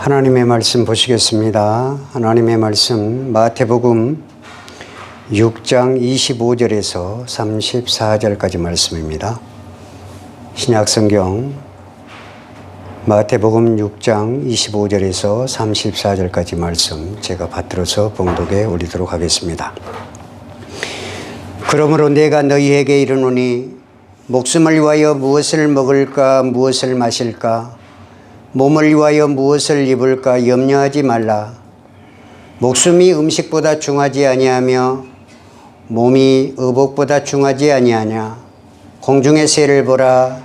하나님의 말씀 보시겠습니다. 하나님의 말씀 마태복음 6장 25절에서 34절까지 말씀입니다. 신약성경 마태복음 6장 25절에서 34절까지 말씀 제가 받들어서 봉독에 올리도록 하겠습니다. 그러므로 내가 너희에게 이르노니 목숨을 위하여 무엇을 먹을까 무엇을 마실까 몸을 위하여 무엇을 입을까 염려하지 말라. 목숨이 음식보다 중하지 아니하며 몸이 의복보다 중하지 아니하냐. 공중의 새를 보라.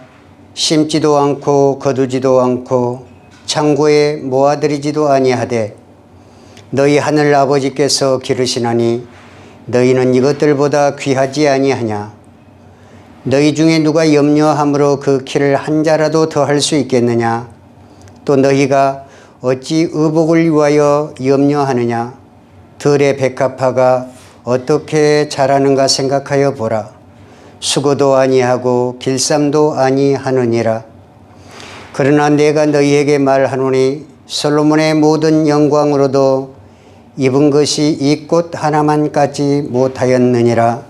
심지도 않고 거두지도 않고 창고에 모아들이지도 아니하되 너희 하늘 아버지께서 기르시나니 너희는 이것들보다 귀하지 아니하냐. 너희 중에 누가 염려함으로 그 키를 한 자라도 더할 수 있겠느냐. 또 너희가 어찌 의복을 위하여 염려하느냐. 들의 백합화가 어떻게 자라는가 생각하여 보라. 수고도 아니하고 길쌈도 아니하느니라. 그러나 내가 너희에게 말하노니 솔로몬의 모든 영광으로도 입은 것이 이 꽃 하나만 갖지 못하였느니라.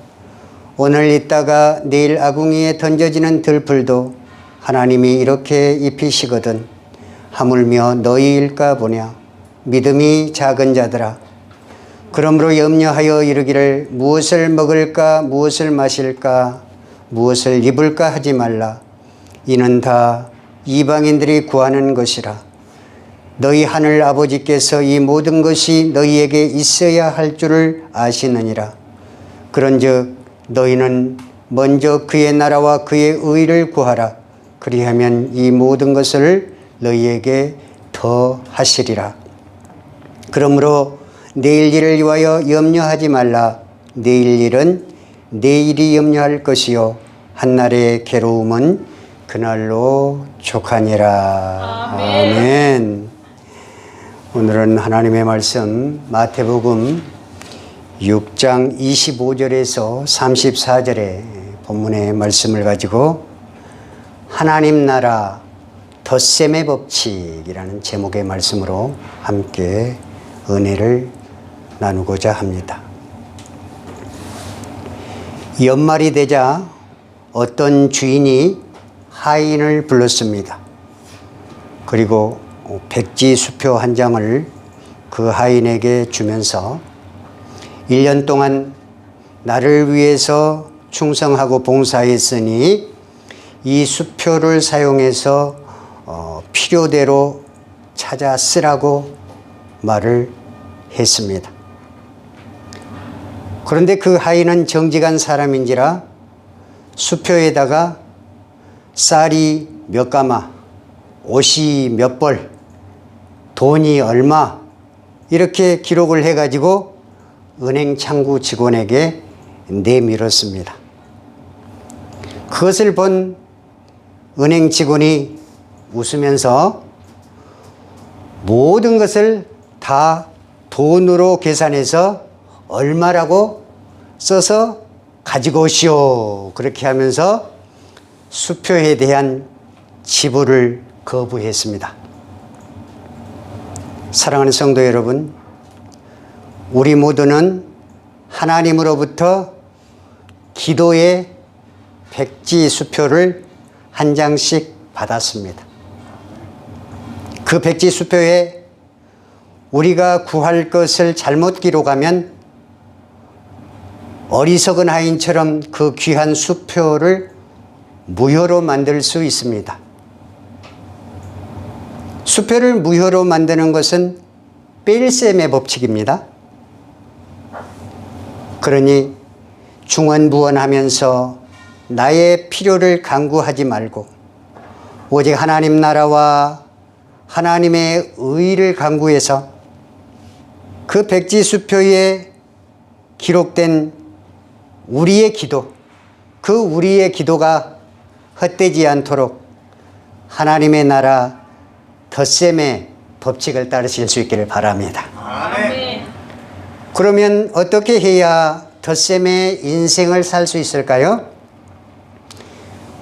오늘 있다가 내일 아궁이에 던져지는 들풀도 하나님이 이렇게 입히시거든 하물며 너희일까 보냐. 믿음이 작은 자들아. 그러므로 염려하여 이르기를 무엇을 먹을까 무엇을 마실까 무엇을 입을까 하지 말라. 이는 다 이방인들이 구하는 것이라. 너희 하늘 아버지께서 이 모든 것이 너희에게 있어야 할 줄을 아시느니라. 그런즉 너희는 먼저 그의 나라와 그의 의를 구하라. 그리하면 이 모든 것을 너희에게 더 하시리라. 그러므로 내일 일을 위하여 염려하지 말라. 내일 일은 내일이 염려할 것이요 한날의 괴로움은 그날로 족하니라. 아멘. 오늘은 하나님의 말씀 마태복음 6장 25절에서 34절의 본문의 말씀을 가지고 하나님 나라 덧셈의 법칙이라는 제목의 말씀으로 함께 은혜를 나누고자 합니다. 연말이 되자 어떤 주인이 하인을 불렀습니다. 그리고 백지 수표 한 장을 그 하인에게 주면서 1년 동안 나를 위해서 충성하고 봉사했으니 이 수표를 사용해서 필요대로 찾아 쓰라고 말을 했습니다. 그런데 그 하인은 정직한 사람인지라 수표에다가 쌀이 몇 가마, 옷이 몇 벌, 돈이 얼마 이렇게 기록을 해가지고 은행 창구 직원에게 내밀었습니다. 그것을 본 은행 직원이 웃으면서 모든 것을 다 돈으로 계산해서 얼마라고 써서 가지고 오시오. 그렇게 하면서 수표에 대한 지불을 거부했습니다. 사랑하는 성도 여러분, 우리 모두는 하나님으로부터 기도의 백지 수표를 한 장씩 받았습니다. 그 백지 수표에 우리가 구할 것을 잘못 기록하면 어리석은 하인처럼 그 귀한 수표를 무효로 만들 수 있습니다. 수표를 무효로 만드는 것은 뺄셈의 법칙입니다. 그러니 중언부언하면서 나의 필요를 강구하지 말고 오직 하나님 나라와 하나님의 의를 강구해서 그 백지 수표에 기록된 우리의 기도, 그 우리의 기도가 헛되지 않도록 하나님의 나라 덧셈의 법칙을 따르실 수 있기를 바랍니다. 아멘. 그러면 어떻게 해야 덧셈의 인생을 살 수 있을까요?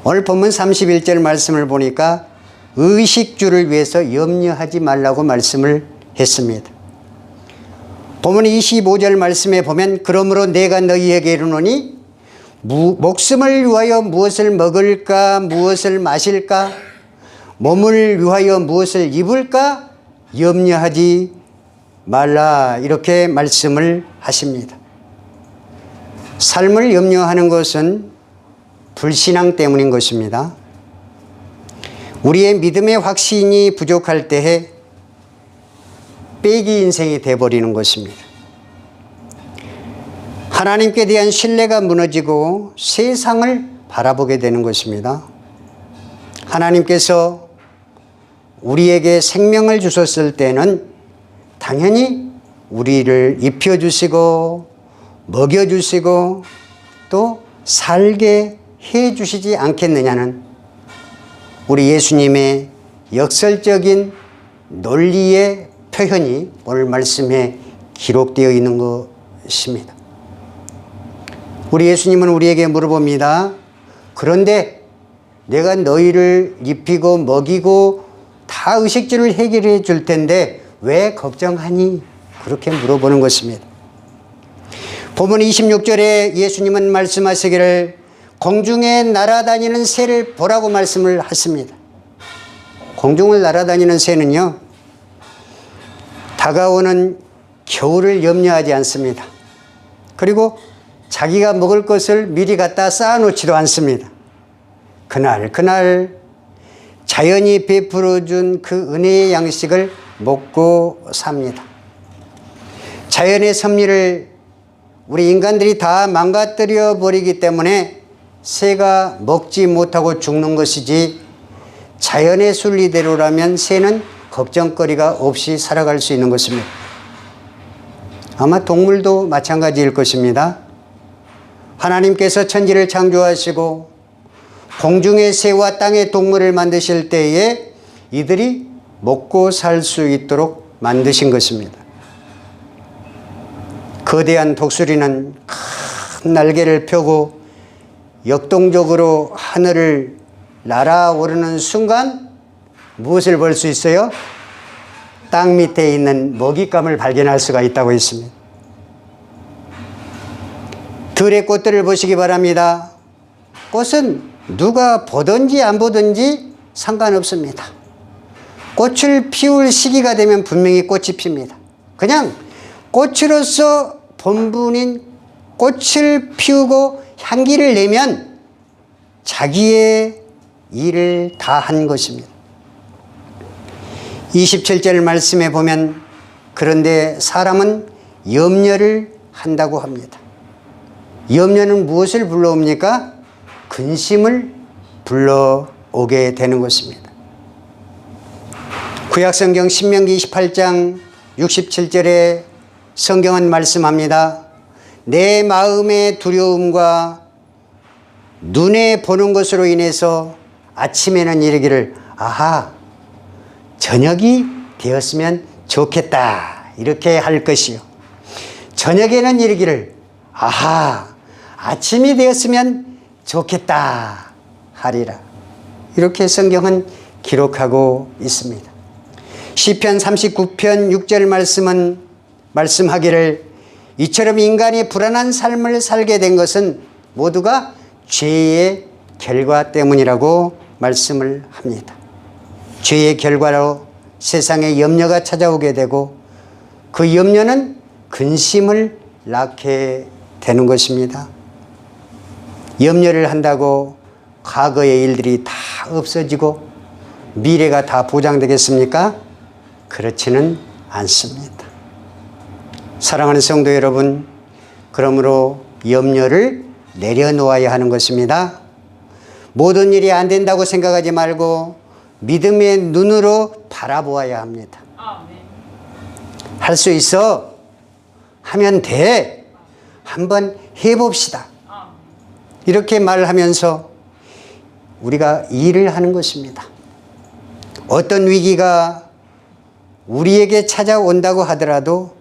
오늘 본문 31절 말씀을 보니까 의식주를 위해서 염려하지 말라고 말씀을 했습니다. 본문 25절 말씀에 보면 그러므로 내가 너희에게 이르노니 목숨을 위하여 무엇을 먹을까 무엇을 마실까 몸을 위하여 무엇을 입을까 염려하지 말라 이렇게 말씀을 하십니다. 삶을 염려하는 것은 불신앙 때문인 것입니다. 우리의 믿음의 확신이 부족할 때에 빼기 인생이 되어버리는 것입니다. 하나님께 대한 신뢰가 무너지고 세상을 바라보게 되는 것입니다. 하나님께서 우리에게 생명을 주셨을 때는 당연히 우리를 입혀주시고 먹여주시고 또 살게 해주시지 않겠느냐는 우리 예수님의 역설적인 논리의 표현이 오늘 말씀에 기록되어 있는 것입니다. 우리 예수님은 우리에게 물어봅니다. 그런데 내가 너희를 입히고 먹이고 다 의식주를 해결해 줄 텐데 왜 걱정하니? 그렇게 물어보는 것입니다. 본문 26절에 예수님은 말씀하시기를 공중에 날아다니는 새를 보라고 말씀을 하십니다. 공중을 날아다니는 새는요, 다가오는 겨울을 염려하지 않습니다. 그리고 자기가 먹을 것을 미리 갖다 쌓아놓지도 않습니다. 그날 자연이 베풀어준 그 은혜의 양식을 먹고 삽니다. 자연의 섭리를 우리 인간들이 다 망가뜨려 버리기 때문에 새가 먹지 못하고 죽는 것이지 자연의 순리대로라면 새는 걱정거리가 없이 살아갈 수 있는 것입니다. 아마 동물도 마찬가지일 것입니다. 하나님께서 천지를 창조하시고 공중의 새와 땅의 동물을 만드실 때에 이들이 먹고 살 수 있도록 만드신 것입니다. 거대한 독수리는 큰 날개를 펴고 역동적으로 하늘을 날아오르는 순간 무엇을 볼 수 있어요? 땅 밑에 있는 먹잇감을 발견할 수가 있다고 했습니다. 들의 꽃들을 보시기 바랍니다. 꽃은 누가 보든지 안 보든지 상관없습니다. 꽃을 피울 시기가 되면 분명히 꽃이 핍니다. 그냥 꽃으로서 본분인 꽃을 피우고 향기를 내면 자기의 일을 다 한 것입니다. 27절 말씀에 보면 그런데 사람은 염려를 한다고 합니다. 염려는 무엇을 불러옵니까? 근심을 불러오게 되는 것입니다. 구약성경 신명기 28장 67절에 성경은 말씀합니다. 내 마음의 두려움과 눈에 보는 것으로 인해서 아침에는 이르기를 아하 저녁이 되었으면 좋겠다 이렇게 할 것이요 저녁에는 이르기를 아하 아침이 되었으면 좋겠다 하리라 이렇게 성경은 기록하고 있습니다. 시편 39편 6절 말씀은 말씀하기를 이처럼 인간이 불안한 삶을 살게 된 것은 모두가 죄의 결과 때문이라고 말씀을 합니다. 죄의 결과로 세상에 염려가 찾아오게 되고 그 염려는 근심을 낳게 되는 것입니다. 염려를 한다고 과거의 일들이 다 없어지고 미래가 다 보장되겠습니까? 그렇지는 않습니다. 사랑하는 성도 여러분, 그러므로 염려를 내려놓아야 하는 것입니다. 모든 일이 안 된다고 생각하지 말고 믿음의 눈으로 바라보아야 합니다. 할 수 있어. 하면 돼. 한번 해봅시다. 이렇게 말하면서 우리가 일을 하는 것입니다. 어떤 위기가 우리에게 찾아온다고 하더라도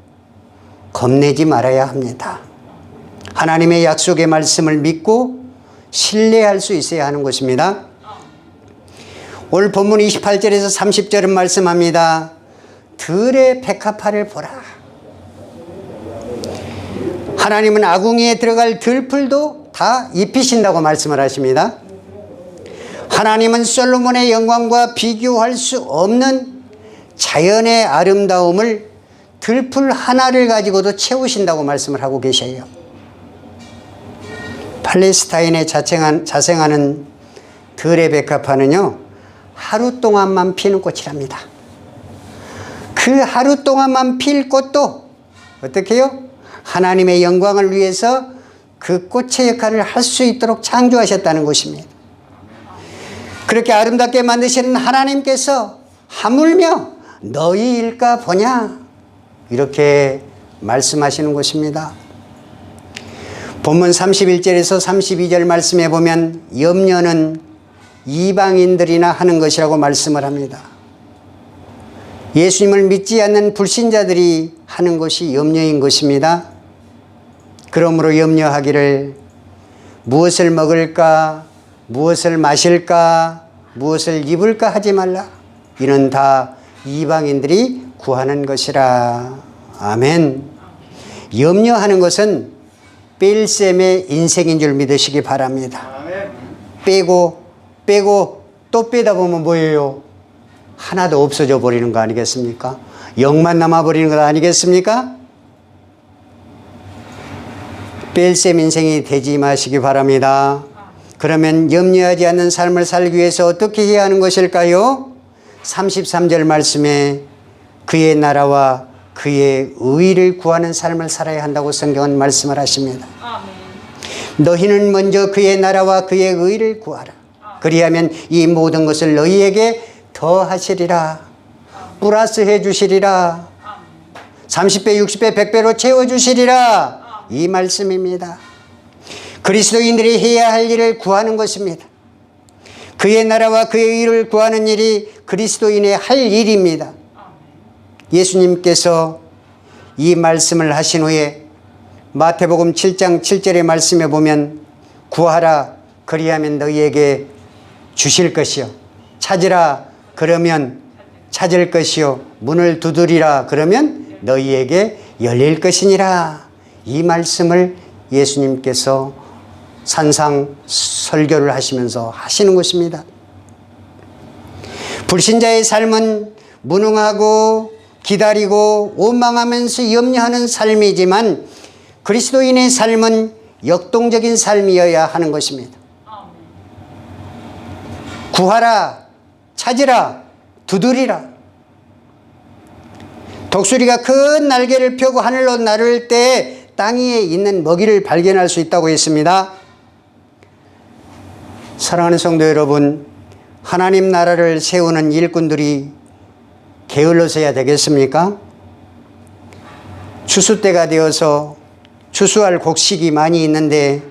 겁내지 말아야 합니다. 하나님의 약속의 말씀을 믿고 신뢰할 수 있어야 하는 것입니다. 오늘 본문 28절에서 30절은 말씀합니다. 들의 백합화를 보라. 하나님은 아궁이에 들어갈 들풀도 다 입히신다고 말씀을 하십니다. 하나님은 솔로몬의 영광과 비교할 수 없는 자연의 아름다움을 들풀 하나를 가지고도 채우신다고 말씀을 하고 계셔요. 팔레스타인에 자생하는 들의 백합화는요, 하루 동안만 피는 꽃이랍니다. 그 하루 동안만 필 꽃도 어떻게 해요? 하나님의 영광을 위해서 그 꽃의 역할을 할 수 있도록 창조하셨다는 것입니다. 그렇게 아름답게 만드시는 하나님께서 하물며 너희 일까 보냐, 이렇게 말씀하시는 것입니다. 본문 31절에서 32절 말씀에 보면 염려는 이방인들이나 하는 것이라고 말씀을 합니다. 예수님을 믿지 않는 불신자들이 하는 것이 염려인 것입니다. 그러므로 염려하기를 무엇을 먹을까, 무엇을 마실까, 무엇을 입을까 하지 말라. 이는 다 이방인들이 구하는 것이라. 아멘. 염려하는 것은 뺄셈의 인생인 줄 믿으시기 바랍니다. 빼고 또 빼다 보면 뭐예요? 하나도 없어져 버리는 거 아니겠습니까? 영만 남아버리는 것 아니겠습니까? 뺄셈 인생이 되지 마시기 바랍니다. 그러면 염려하지 않는 삶을 살기 위해서 어떻게 해야 하는 것일까요? 33절 말씀에 그의 나라와 그의 의를 구하는 삶을 살아야 한다고 성경은 말씀을 하십니다. 너희는 먼저 그의 나라와 그의 의를 구하라. 그리하면 이 모든 것을 너희에게 더하시리라. 플러스 해 주시리라. 30배, 60배, 100배로 채워주시리라. 이 말씀입니다. 그리스도인들이 해야 할 일을 구하는 것입니다. 그의 나라와 그의 의를 구하는 일이 그리스도인의 할 일입니다. 예수님께서 이 말씀을 하신 후에 마태복음 7장 7절의 말씀에 보면 구하라 그리하면 너희에게 주실 것이요 찾으라 그러면 찾을 것이요 문을 두드리라 그러면 너희에게 열릴 것이니라. 이 말씀을 예수님께서 산상 설교를 하시면서 하시는 것입니다. 불신자의 삶은 무능하고 기다리고 원망하면서 염려하는 삶이지만 그리스도인의 삶은 역동적인 삶이어야 하는 것입니다. 구하라, 찾으라, 두드리라. 독수리가 큰 날개를 펴고 하늘로 나를 때 땅 위에 있는 먹이를 발견할 수 있다고 했습니다. 사랑하는 성도 여러분, 하나님 나라를 세우는 일꾼들이 게을러서야 되겠습니까? 추수 때가 되어서 추수할 곡식이 많이 있는데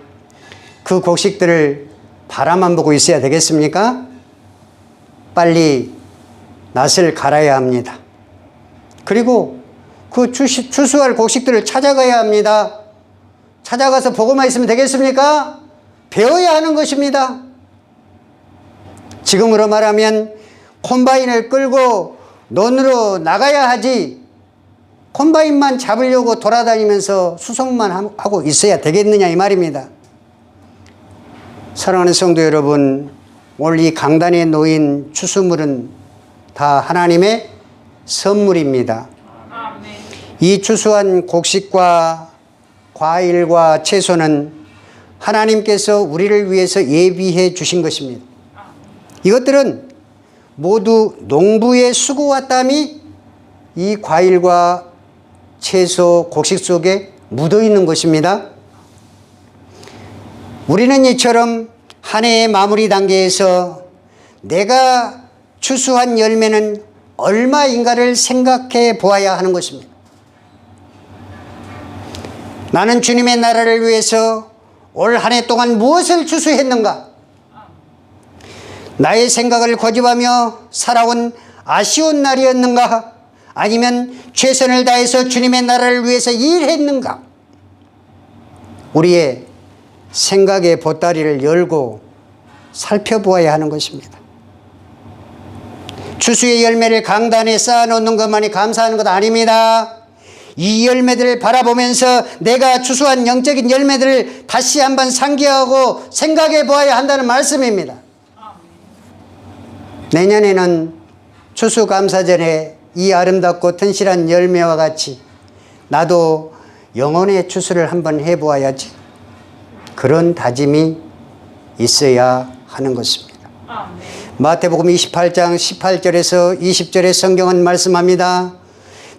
그 곡식들을 바라만 보고 있어야 되겠습니까? 빨리 낫을 갈아야 합니다. 그리고 그 추수할 곡식들을 찾아가야 합니다. 찾아가서 보고만 있으면 되겠습니까? 배워야 하는 것입니다. 지금으로 말하면 콤바인을 끌고 논으로 나가야 하지 콤바인만 잡으려고 돌아다니면서 수송만 하고 있어야 되겠느냐 이 말입니다. 사랑하는 성도 여러분, 오늘 이 강단에 놓인 추수물은 다 하나님의 선물입니다. 이 추수한 곡식과 과일과 채소는 하나님께서 우리를 위해서 예비해 주신 것입니다. 이것들은 모두 농부의 수고와 땀이 이 과일과 채소, 곡식 속에 묻어 있는 것입니다. 우리는 이처럼 한 해의 마무리 단계에서 내가 추수한 열매는 얼마인가를 생각해 보아야 하는 것입니다. 나는 주님의 나라를 위해서 올 한 해 동안 무엇을 추수했는가? 나의 생각을 고집하며 살아온 아쉬운 날이었는가? 아니면 최선을 다해서 주님의 나라를 위해서 일했는가? 우리의 생각의 보따리를 열고 살펴보아야 하는 것입니다. 추수의 열매를 강단에 쌓아놓는 것만이 감사하는 것 아닙니다. 이 열매들을 바라보면서 내가 추수한 영적인 열매들을 다시 한번 상기하고 생각해 보아야 한다는 말씀입니다. 내년에는 추수감사절에 이 아름답고 튼실한 열매와 같이 나도 영혼의 추수를 한번 해보아야지, 그런 다짐이 있어야 하는 것입니다. 마태복음 28장 18절에서 20절의 성경은 말씀합니다.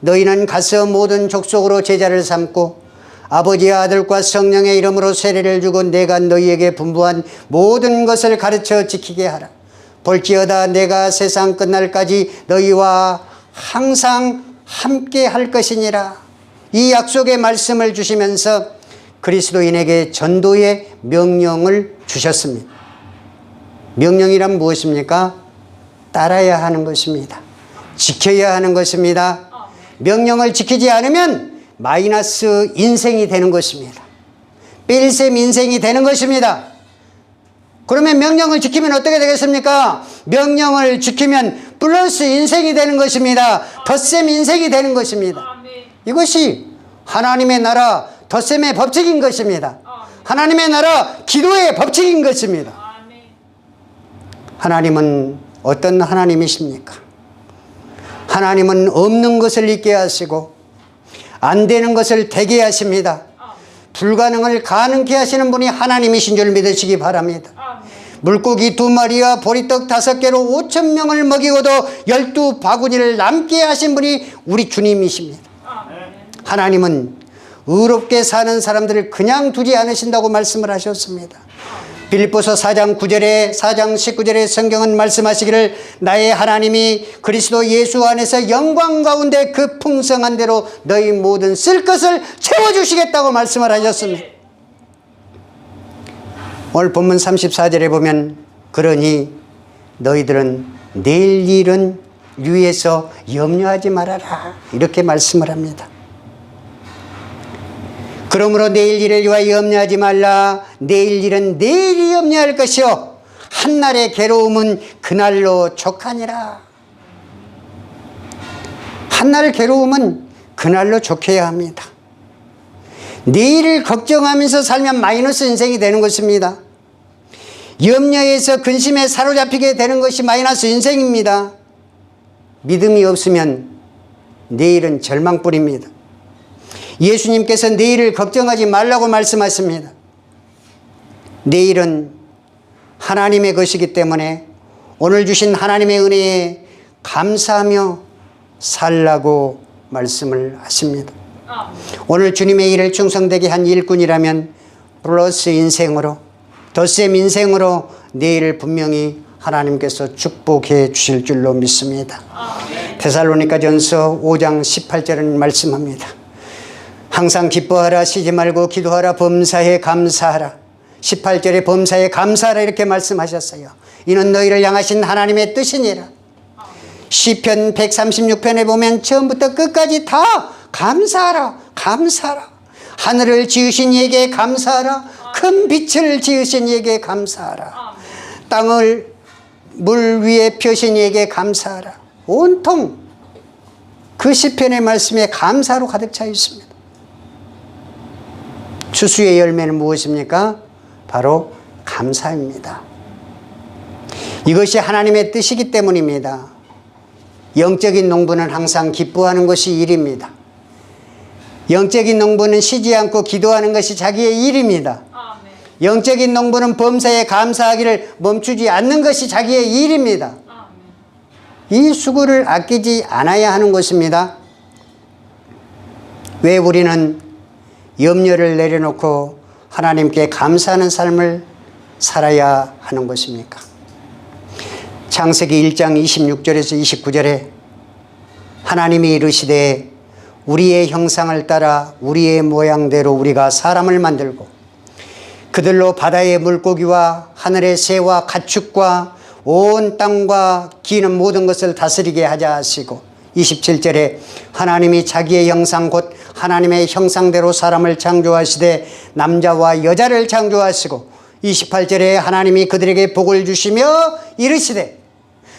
너희는 가서 모든 족속으로 제자를 삼고 아버지와 아들과 성령의 이름으로 세례를 주고 내가 너희에게 분부한 모든 것을 가르쳐 지키게 하라. 볼지어다 내가 세상 끝날까지 너희와 항상 함께 할 것이니라. 이 약속의 말씀을 주시면서 그리스도인에게 전도의 명령을 주셨습니다. 명령이란 무엇입니까? 따라야 하는 것입니다. 지켜야 하는 것입니다. 명령을 지키지 않으면 마이너스 인생이 되는 것입니다. 삘셈 인생이 되는 것입니다. 그러면 명령을 지키면 어떻게 되겠습니까? 명령을 지키면 플러스 인생이 되는 것입니다. 덧셈 인생이 되는 것입니다. 이것이 하나님의 나라 덧셈의 법칙인 것입니다. 하나님의 나라 기도의 법칙인 것입니다. 하나님은 어떤 하나님이십니까? 하나님은 없는 것을 있게 하시고 안 되는 것을 되게 하십니다. 불가능을 가능케 하시는 분이 하나님이신 줄 믿으시기 바랍니다. 물고기 2마리와 보리떡 5개로 5,000명을 먹이고도 12바구니를 남게 하신 분이 우리 주님이십니다. 하나님은 의롭게 사는 사람들을 그냥 두지 않으신다고 말씀을 하셨습니다. 빌립보서 4장 9절에 4장 19절에 성경은 말씀하시기를 나의 하나님이 그리스도 예수 안에서 영광 가운데 그 풍성한 대로 너희 모든 쓸 것을 채워주시겠다고 말씀을 하셨습니다. 오늘 본문 34절에 보면 그러니 너희들은 내일 일은 위에서 염려하지 말아라 이렇게 말씀을 합니다. 그러므로 내일 일을 위하여 염려하지 말라. 내일 일은 내일이 염려할 것이요 한날의 괴로움은 그날로 족하니라. 한날 괴로움은 그날로 족해야 합니다. 내일을 걱정하면서 살면 마이너스 인생이 되는 것입니다. 염려에서 근심에 사로잡히게 되는 것이 마이너스 인생입니다. 믿음이 없으면 내일은 절망뿐입니다. 예수님께서 내일을 걱정하지 말라고 말씀하십니다. 내일은 하나님의 것이기 때문에 오늘 주신 하나님의 은혜에 감사하며 살라고 말씀을 하십니다. 오늘 주님의 일을 충성되게 한 일꾼이라면 플러스 인생으로 덧셈 인생으로 내일을 분명히 하나님께서 축복해 주실 줄로 믿습니다. 데살로니가전서 5장 18절은 말씀합니다. 항상 기뻐하라, 쉬지 말고 기도하라, 범사에 감사하라. 18절에 범사에 감사하라 이렇게 말씀하셨어요. 이는 너희를 향하신 하나님의 뜻이니라. 시편 136편에 보면 처음부터 끝까지 다 감사하라, 감사하라. 하늘을 지으신 이에게 감사하라. 큰 빛을 지으신 이에게 감사하라. 땅을 물 위에 펴신 이에게 감사하라. 온통 그 시편의 말씀에 감사로 가득 차 있습니다. 추수의 열매는 무엇입니까? 바로 감사입니다. 이것이 하나님의 뜻이기 때문입니다. 영적인 농부는 항상 기뻐하는 것이 일입니다. 영적인 농부는 쉬지 않고 기도하는 것이 자기의 일입니다. 영적인 농부는 범사에 감사하기를 멈추지 않는 것이 자기의 일입니다. 이 수고를 아끼지 않아야 하는 것입니다. 왜 우리는 염려를 내려놓고 하나님께 감사하는 삶을 살아야 하는 것입니까? 창세기 1장 26절에서 29절에 하나님이 이르시되 우리의 형상을 따라 우리의 모양대로 우리가 사람을 만들고 그들로 바다의 물고기와 하늘의 새와 가축과 온 땅과 기는 모든 것을 다스리게 하자 하시고 27절에 하나님이 자기의 형상 곧 하나님의 형상대로 사람을 창조하시되 남자와 여자를 창조하시고 28절에 하나님이 그들에게 복을 주시며 이르시되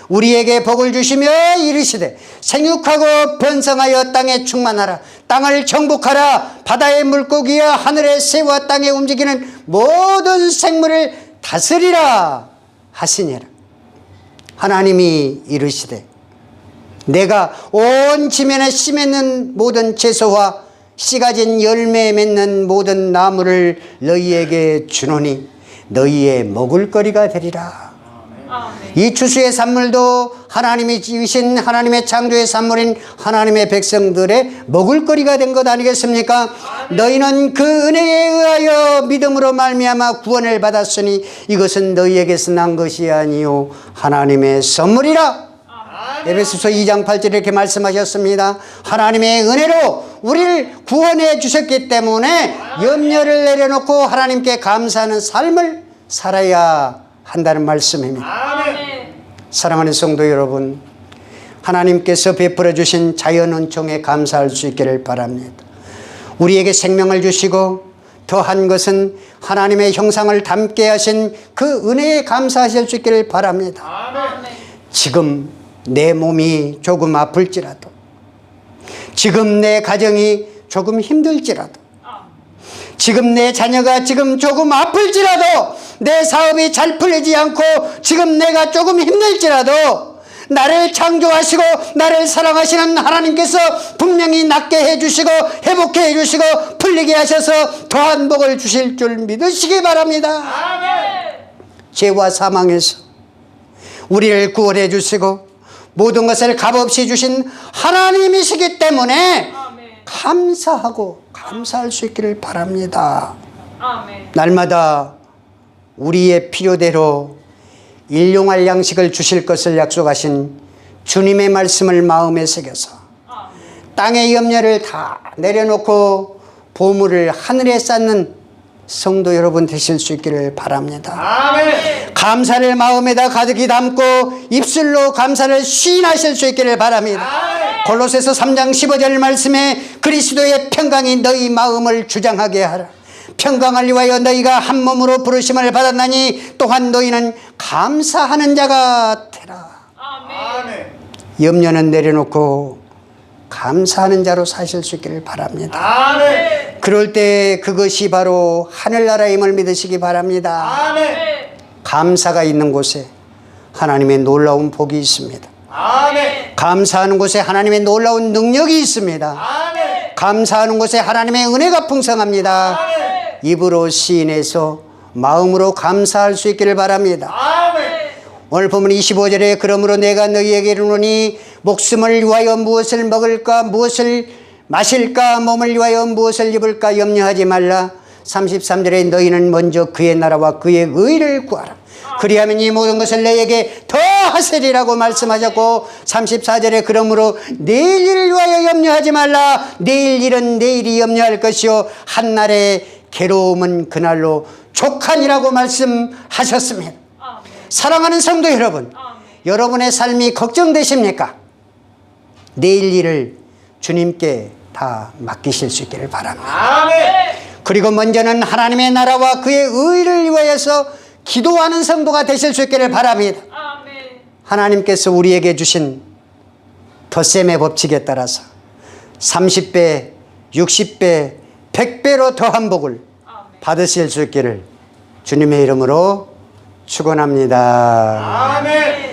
우리에게 복을 주시며 이르시되 생육하고 번성하여 땅에 충만하라. 땅을 정복하라. 바다의 물고기와 하늘의 새와 땅에 움직이는 모든 생물을 다스리라 하시니라. 하나님이 이르시되 내가 온 지면에 씨 맺는 모든 채소와 씨 가진 열매 맺는 모든 나무를 너희에게 주노니 너희의 먹을거리가 되리라. 이 추수의 산물도 하나님이 지으신 하나님의 창조의 산물인 하나님의 백성들의 먹을거리가 된 것 아니겠습니까? 너희는 그 은혜에 의하여 믿음으로 말미암아 구원을 받았으니 이것은 너희에게서 난 것이 아니요 하나님의 선물이라. 에베소서 2장 8절에 이렇게 말씀하셨습니다. 하나님의 은혜로 우리를 구원해 주셨기 때문에 염려를 내려놓고 하나님께 감사하는 삶을 살아야 한다는 말씀입니다. 아멘. 사랑하는 성도 여러분, 하나님께서 베풀어 주신 자연 은총에 감사할 수 있기를 바랍니다. 우리에게 생명을 주시고 더한 것은 하나님의 형상을 닮게 하신 그 은혜에 감사하실 수 있기를 바랍니다. 아멘. 지금 내 몸이 조금 아플지라도, 지금 내 가정이 조금 힘들지라도, 지금 내 자녀가 지금 조금 아플지라도, 내 사업이 잘 풀리지 않고 지금 내가 조금 힘들지라도 나를 창조하시고 나를 사랑하시는 하나님께서 분명히 낫게 해주시고 회복해 해주시고 풀리게 하셔서 더한 복을 주실 줄 믿으시기 바랍니다. 아멘. 죄와 사망에서 우리를 구원해 주시고 모든 것을 값없이 주신 하나님이시기 때문에 감사하고 감사할 수 있기를 바랍니다. 아멘. 날마다 우리의 필요대로 일용할 양식을 주실 것을 약속하신 주님의 말씀을 마음에 새겨서 땅의 염려를 다 내려놓고 보물을 하늘에 쌓는 성도 여러분 되실 수 있기를 바랍니다. 아멘. 감사를 마음에다 가득히 담고 입술로 감사를 시인하실 수 있기를 바랍니다. 골로새서 3장 15절 말씀에 그리스도의 평강이 너희 마음을 주장하게 하라. 평강을 위하여 너희가 한 몸으로 부르심을 받았나니 또한 너희는 감사하는 자가 되라. 아멘. 염려는 내려놓고 감사하는 자로 사실 수 있기를 바랍니다. 아멘. 그럴 때 그것이 바로 하늘나라임을 믿으시기 바랍니다. 아멘. 감사가 있는 곳에 하나님의 놀라운 복이 있습니다. 아멘. 감사하는 곳에 하나님의 놀라운 능력이 있습니다. 아멘. 감사하는 곳에 하나님의 은혜가 풍성합니다. 아멘. 입으로 시인해서 마음으로 감사할 수 있기를 바랍니다. 아멘. 오늘 보면 25절에 그러므로 내가 너희에게 이르노니 목숨을 위하여 무엇을 먹을까 무엇을 마실까 몸을 위하여 무엇을 입을까 염려하지 말라. 33절에 너희는 먼저 그의 나라와 그의 의를 구하라. 그리하면 이 모든 것을 너희에게 더하시리라고 말씀하셨고 34절에 그러므로 내일 일을 위하여 염려하지 말라. 내일 일은 내일이 염려할 것이요 한날의 괴로움은 그날로 족하니라고 말씀하셨습니다. 사랑하는 성도 여러분, 여러분의 삶이 걱정되십니까? 내일 일을 주님께 다 맡기실 수 있기를 바랍니다. 아멘. 그리고 먼저는 하나님의 나라와 그의 의를 위하여서 기도하는 성도가 되실 수 있기를 바랍니다. 아멘. 하나님께서 우리에게 주신 덧셈의 법칙에 따라서 30배, 60배, 100배로 더한 복을 받으실 수 있기를 주님의 이름으로 축원합니다. 아멘.